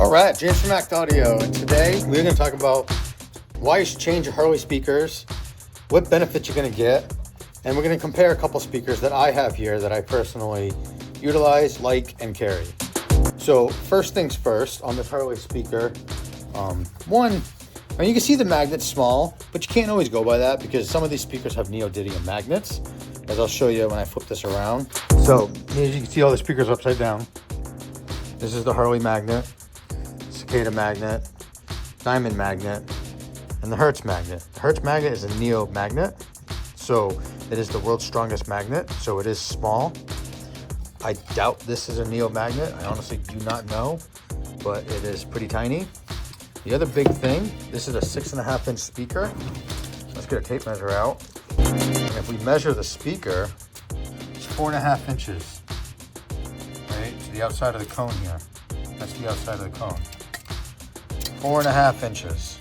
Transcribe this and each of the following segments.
Alright, James from Act Audio, and today we're going to talk about why you should change your Harley speakers, what benefits you're going to get, and we're going to compare a couple speakers that I have here that I personally utilize, like, and carry. So first things first, on this Harley speaker, you can see the magnet's small, but you can't always go by that because some of these speakers have neodymium magnets, as I'll show you when I flip this around. So as you can see, all the speakers are upside down. This is the Harley magnet, Cicada magnet, Diamond magnet, and the Hertz magnet. The Hertz magnet is a neo magnet, so it is the world's strongest magnet, so it is small. I doubt this is a neo magnet. I honestly do not know, but it is pretty tiny. The other big thing, this is a 6.5-inch speaker. Let's get a tape measure out. And if we measure the speaker, it's 4.5 inches. Right, to the outside of the cone here. That's the outside of the cone. 4.5 inches.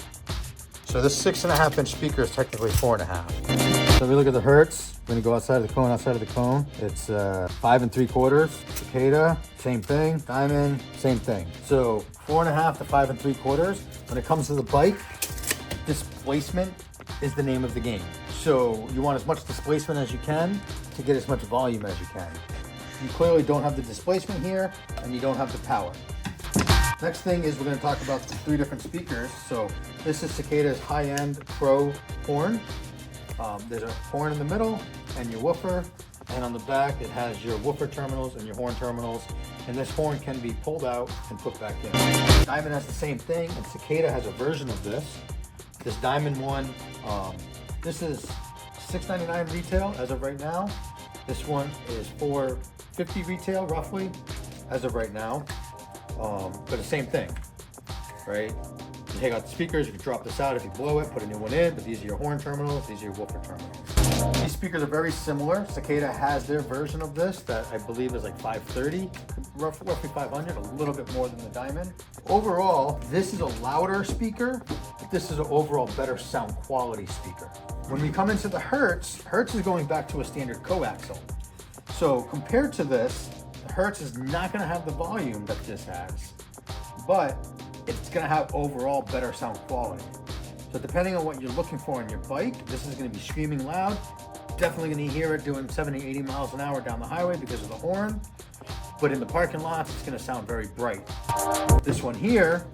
So this 6.5-inch speaker is technically 4.5. So if we look at the Hertz, we're gonna go outside of the cone, It's 5 3/4. Cicada, same thing. Diamond, same thing. So 4.5 to 5 3/4. When it comes to the bike, displacement is the name of the game. So you want as much displacement as you can to get as much volume as you can. You clearly don't have the displacement here, and you don't have the power. Next thing is we're going to talk about the 3 different speakers. So this is Cicada's high-end Pro horn. There's a horn in the middle and your woofer, and on the back it has your woofer terminals and your horn terminals, and this horn can be pulled out and put back in. Diamond has the same thing, and Cicada has a version of this. This Diamond one, this is $6.99 retail as of right now. This one is $4.50 retail roughly as of right now. But the same thing, right? You take out the speakers, you can drop this out if you blow it, put a new one in, but these are your horn terminals, these are your woofer terminals. These speakers are very similar. Cicada has their version of this that I believe is like $530, roughly $500, a little bit more than the Diamond. Overall, this is a louder speaker, but this is an overall better sound quality speaker. When we come into the Hertz, Hertz is going back to a standard coaxial. So compared to this, the Hertz is not going to have the volume that this has, but it's going to have overall better sound quality. So depending on what you're looking for on your bike, this is going to be screaming loud. Definitely going to hear it doing 70, 80 miles an hour down the highway because of the horn. But in the parking lots, it's going to sound very bright. This one here,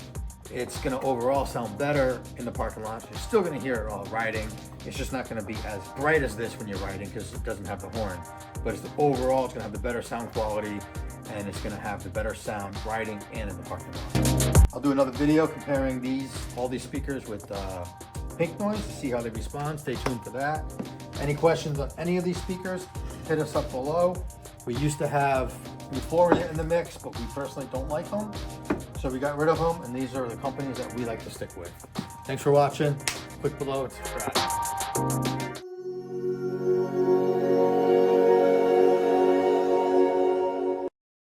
it's going to overall sound better in the parking lots. You're still going to hear it while riding. It's just not going to be as bright as this when you're riding because it doesn't have the horn. But overall, it's going to have the better sound quality, and it's going to have the better sound riding and in the parking lot. I'll do another video comparing all these speakers with pink noise to see how they respond. Stay tuned for that. Any questions on any of these speakers, hit us up below. We used to have Euphoria in the mix, but we personally don't like them. So we got rid of them, and these are the companies that we like to stick with. Thanks for watching. Click below and subscribe.